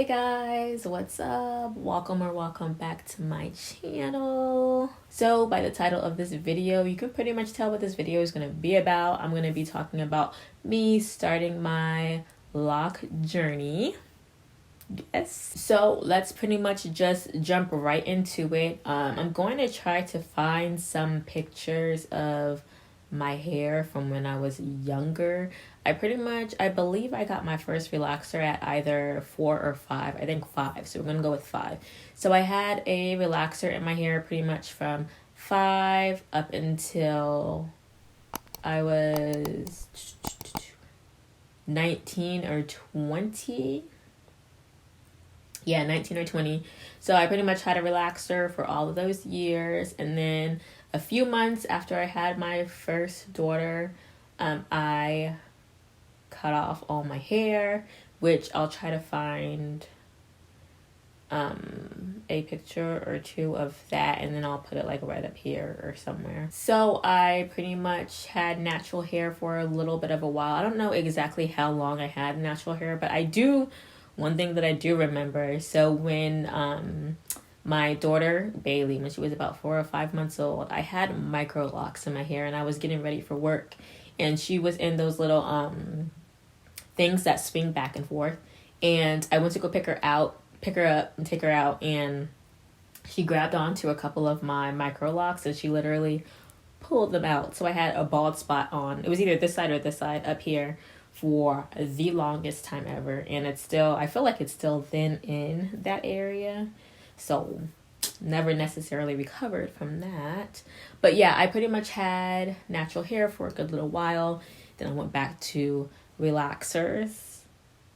Hey guys, what's up? Welcome back to my channel. So by the title of this video, you can pretty much tell what this video is going to be about. I'm going to be talking about me starting my lock journey. Yes. So let's pretty much just jump right into it. I'm going to try to find some pictures of my hair from when I was younger. I believe I got my first relaxer at either 4 or 5. I think 5. So we're going to go with 5. So I had a relaxer in my hair pretty much from 5 up until I was 19 or 20. Yeah, 19 or 20. So I pretty much had a relaxer for all of those years. And then a few months after I had my first daughter, I cut off all my hair, which I'll try to find a picture or two of that, and then I'll put it like right up here or somewhere. So I pretty much had natural hair for a little bit of a while. I don't know exactly how long I had natural hair, but one thing that I do remember. So when my daughter Baylee, when she was about 4 or 5 months old, I had micro locks in my hair, and I was getting ready for work, and she was in those little things that swing back and forth, and I went to go pick her up and take her out, and she grabbed onto a couple of my micro locks and she literally pulled them out. So I had a bald spot on, it was either this side or this side up here, for the longest time ever, and I feel like it's still thin in that area, so never necessarily recovered from that. But yeah, I pretty much had natural hair for a good little while. Then I went back to relaxers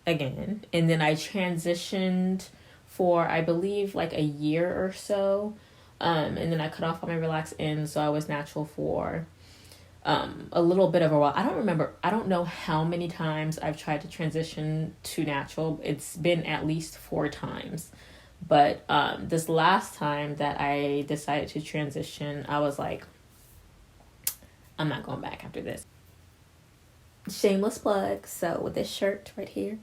again, and then I transitioned for I believe like a year or so, and then I cut off all my relax ends, so I was natural for a little bit of a while. I don't know how many times I've tried to transition to natural. It's been at least 4 times. But this last time that I decided to transition, I was like, I'm not going back after this. Shameless plug. So with this shirt right here,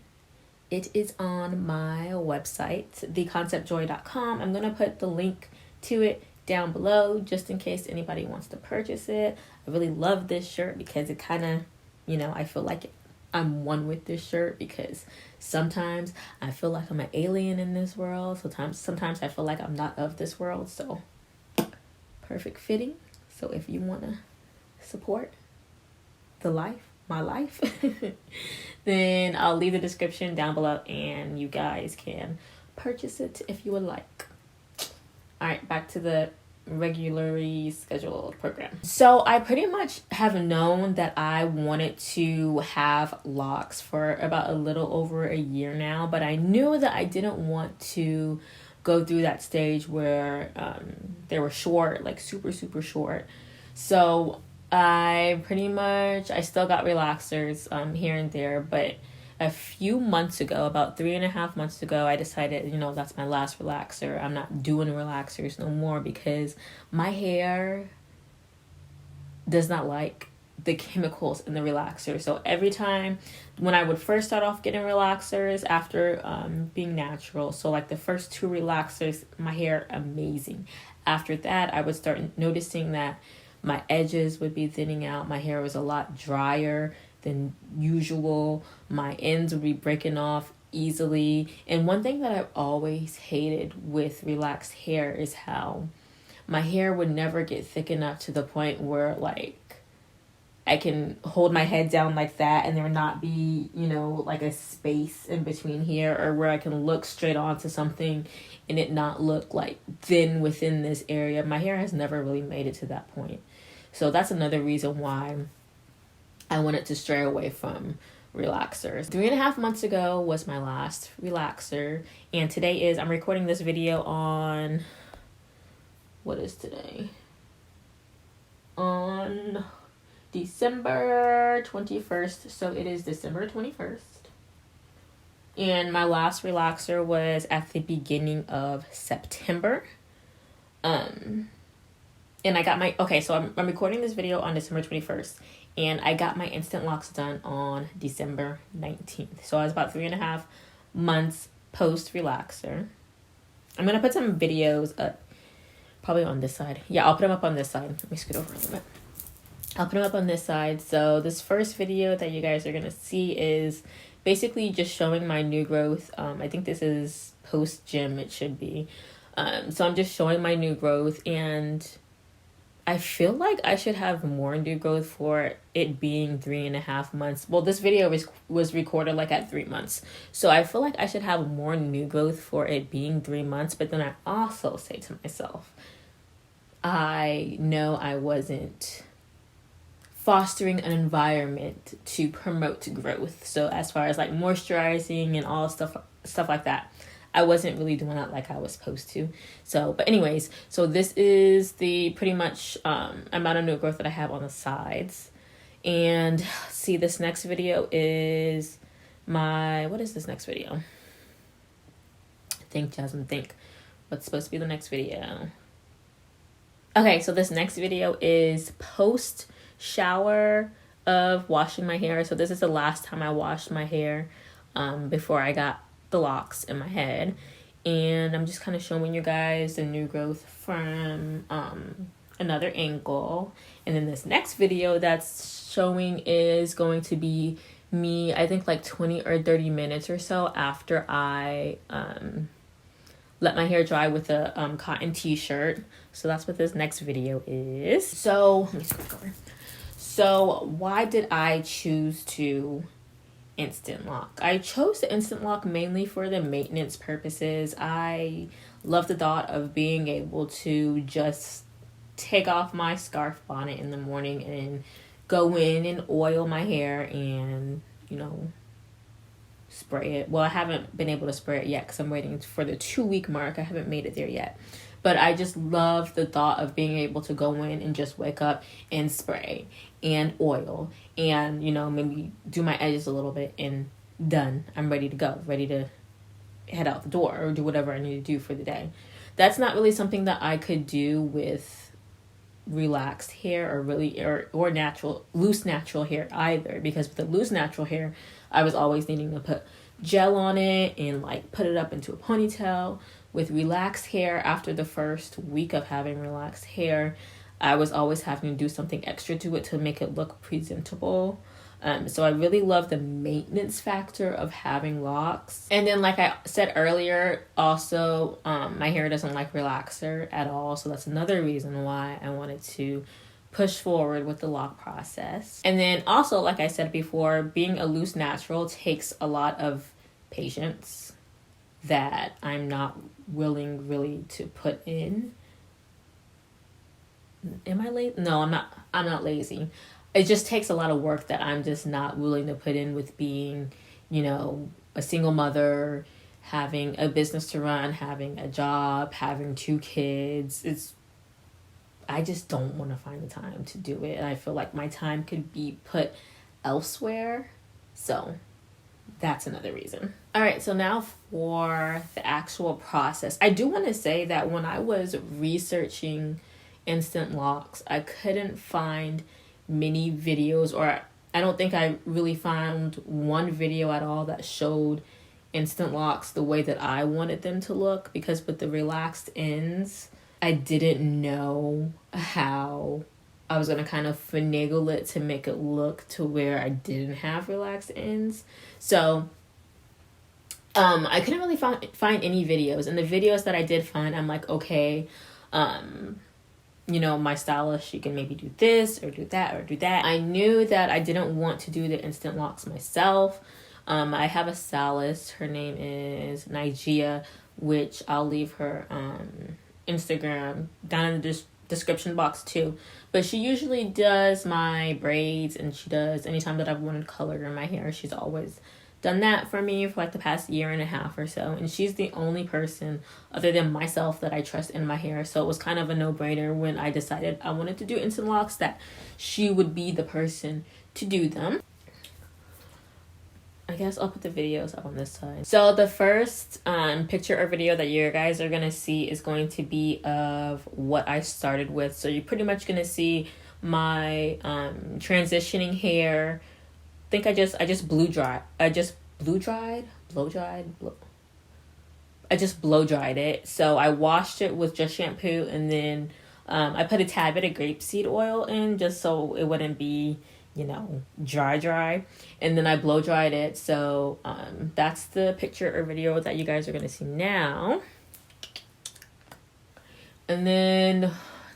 it is on my website, theconceptjoy.com. I'm going to put the link to it down below just in case anybody wants to purchase it. I really love this shirt because it kind of, I feel like I'm one with this shirt, because sometimes I feel like I'm an alien in this world. Sometimes I feel like I'm not of this world. So perfect fitting. So if you want to support my life, then I'll leave the description down below and you guys can purchase it if you would like. All right, back to the regularly scheduled program. So I pretty much have known that I wanted to have locks for about a little over a year now, but I knew that I didn't want to go through that stage where they were short, like super short. So I still got relaxers here and there, but a few months ago, about 3.5 months ago, I decided, that's my last relaxer. I'm not doing relaxers no more because my hair does not like the chemicals in the relaxer. So every time when I would first start off getting relaxers after being natural, so like the first 2 relaxers, my hair amazing. After that, I would start noticing that my edges would be thinning out. My hair was a lot drier than usual. My ends would be breaking off easily. And one thing that I've always hated with relaxed hair is how my hair would never get thick enough to the point where like I can hold my head down like that and there not be, like a space in between here, or where I can look straight onto something and it not look like thin within this area. My hair has never really made it to that point. So that's another reason why I wanted to stray away from relaxers. 3.5 months ago was my last relaxer, and I'm recording this video on, what is today? On December 21st, so it is December 21st. And my last relaxer was at the beginning of September. And I got I'm recording this video on December 21st, and I got my instant locks done on December 19th. So I was about 3.5 months post relaxer. I'm gonna put some videos up, probably on this side. Yeah, I'll put them up on this side. Let me scoot over a little bit. I'll put them up on this side. So this first video that you guys are gonna see is basically just showing my new growth. I think this is post gym, it should be. So I'm just showing my new growth, and I feel like I should have more new growth for it being 3.5 months. Well, this video was recorded like at 3 months. So I feel like I should have more new growth for it being 3 months. But then I also say to myself, I know I wasn't fostering an environment to promote growth. So as far as like moisturizing and all stuff like that, I wasn't really doing that like I was supposed to. So, but anyways, so this is the pretty much amount of new growth that I have on the sides. And see, this next video is what is this next video? Think, Jasmine, think. What's supposed to be the next video? Okay, so this next video is post shower of washing my hair. So this is the last time I washed my hair before I got the locks in my head, and I'm just kind of showing you guys the new growth from another angle. And then this next video that's showing is going to be me, I think like 20 or 30 minutes or so after I let my hair dry with a cotton t-shirt. So that's what this next video is. So let me scoot over. So why did I choose to instant lock? I chose the instant lock mainly for the maintenance purposes. I love the thought of being able to just take off my scarf bonnet in the morning and go in and oil my hair and, you know, spray it. Well, I haven't been able to spray it yet because I'm waiting for the 2-week mark. I haven't made it there yet. But I just love the thought of being able to go in and just wake up and spray and oil and, you know, maybe do my edges a little bit and done. I'm ready to go, ready to head out the door or do whatever I need to do for the day. That's not really something that I could do with relaxed hair or natural, loose natural hair either, because with the loose natural hair, I was always needing to put gel on it and like put it up into a ponytail. With relaxed hair, after the first week of having relaxed hair, I was always having to do something extra to it to make it look presentable. So I really love the maintenance factor of having locks. And then like I said earlier, also my hair doesn't like relaxer at all. So that's another reason why I wanted to push forward with the lock process. And then also, like I said before, being a loose natural takes a lot of patience that I'm not willing really to put in. Am I lazy? No, I'm not lazy. It just takes a lot of work that I'm just not willing to put in with being, you know, a single mother, having a business to run, having a job, having 2 kids. I just don't want to find the time to do it. And I feel like my time could be put elsewhere. So that's another reason. All right, so now for the actual process. I do want to say that when I was researching instant locks, I couldn't find many videos, or I don't think I really found one video at all that showed instant locks the way that I wanted them to look, because with the relaxed ends, I didn't know how I was going to kind of finagle it to make it look to where I didn't have relaxed ends. So I couldn't really find any videos. And the videos that I did find, I'm like, okay, you know, my stylist, she can maybe do this or do that or do that. I knew that I didn't want to do the instant locks myself. I have a stylist. Her name is Nigeria, which I'll leave her Instagram down in the description box too. But she usually does my braids, and she does anytime that I've wanted color in my hair. She's always done that for me for like the past 1.5 years or so. And she's the only person other than myself that I trust in my hair. So it was kind of a no-brainer when I decided I wanted to do instant locks that she would be the person to do them. I guess I'll put the videos up on this side. So the first picture or video that you guys are going to see is going to be of what I started with. So you're pretty much going to see my transitioning hair. I think I just blow dried. I just blow dried it. So I washed it with just shampoo, and then I put a tad bit of grapeseed oil in just so it wouldn't be, you know, dry. And then I blow dried it. So that's the picture or video that you guys are going to see now. And then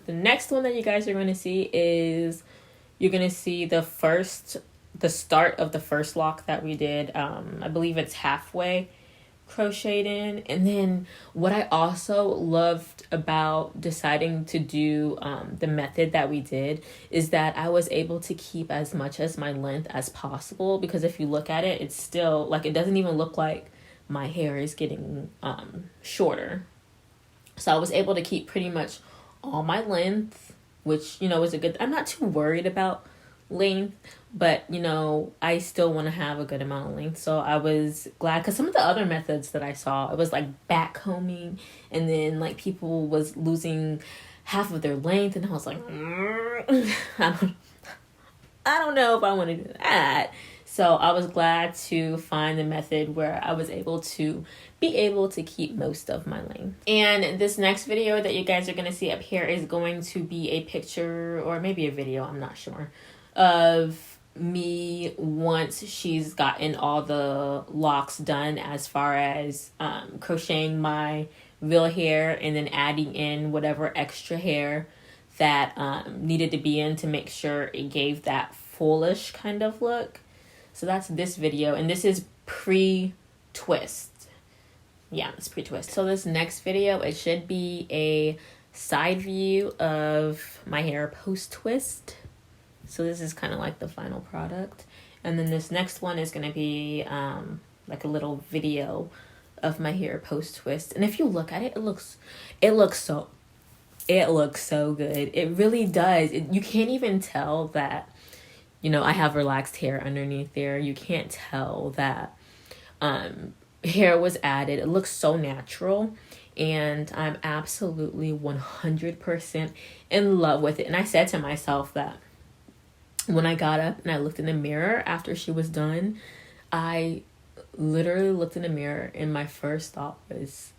the next one that you guys are going to see is, you're going to see the start of the first lock that we did. I believe it's halfway crocheted in. And then what I also loved about deciding to do the method that we did is that I was able to keep as much as my length as possible, because if you look at it, it's still like, it doesn't even look like my hair is getting shorter. So I was able to keep pretty much all my length, which, you know, is a good, I'm not too worried about length, but, you know, I still want to have a good amount of length. So I was glad, because some of the other methods that I saw, it was like back combing, and then like people was losing half of their length, and I was like, I don't know if I want to do that. So I was glad to find the method where I was able to keep most of my length. And this next video that you guys are going to see up here is going to be a picture, or maybe a video, I'm not sure, of me once she's gotten all the locks done, as far as crocheting my real hair and then adding in whatever extra hair that needed to be in to make sure it gave that fullish kind of look. So that's this video, and this is pre-twist. Yeah, it's pre-twist. So this next video, it should be a side view of my hair post-twist. So this is kind of like the final product. And then this next one is going to be like a little video of my hair post-twist. And if you look at it, it looks so good. It really does. You can't even tell that, you know, I have relaxed hair underneath there. You can't tell that hair was added. It looks so natural, and I'm absolutely 100% in love with it. And I said to myself that when I got up and I looked in the mirror after she was done, I literally looked in the mirror, and my first thought was,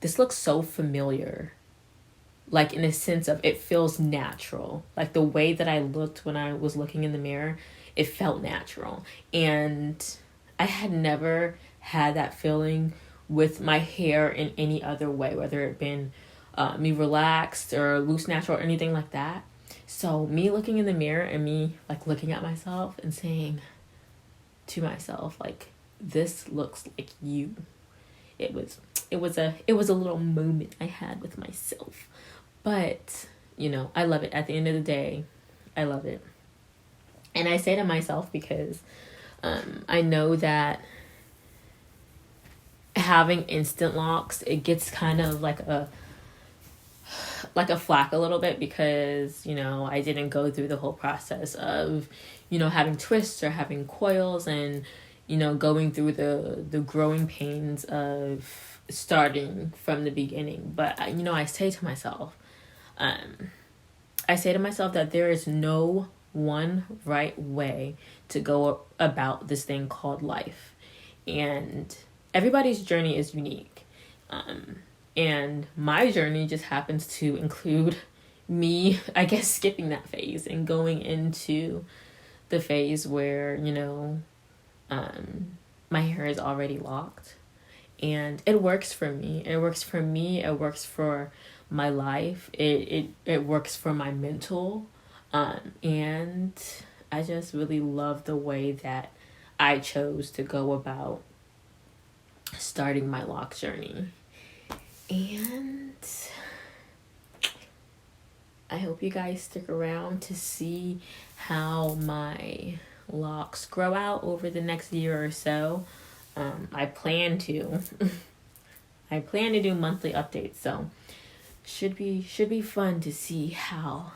this looks so familiar. Like, in a sense of, it feels natural. Like the way that I looked when I was looking in the mirror, it felt natural. And I had never had that feeling with my hair in any other way, whether it been me relaxed or loose natural or anything like that. So me looking in the mirror and me like looking at myself and saying to myself, like, this looks like you. It was a little moment I had with myself. But, you know, I love it. At the end of the day, I love it. And I say to myself, because I know that having instant locks, it gets kind of like a flack a little bit, because, you know, I didn't go through the whole process of, you know, having twists or having coils, and, you know, going through the growing pains of starting from the beginning. But, you know, I say to myself that there is no one right way to go about this thing called life. And everybody's journey is unique. And my journey just happens to include me, I guess, skipping that phase and going into the phase where, you know, my hair is already locked. And it works for me. It works for me. It works for my life. It works for my mental. And I just really love the way that I chose to go about starting my lock journey. And I hope you guys stick around to see how my locks grow out over the next year or so. I plan to do monthly updates, so should be fun to see how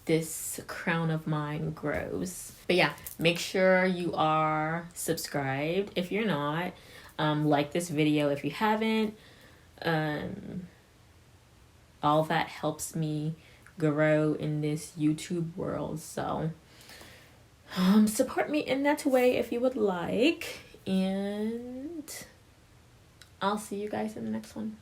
this crown of mine grows. But yeah, make sure you are subscribed if you're not. Like this video if you haven't. All that helps me grow in this YouTube world, so support me in that way if you would like. And I'll see you guys in the next one.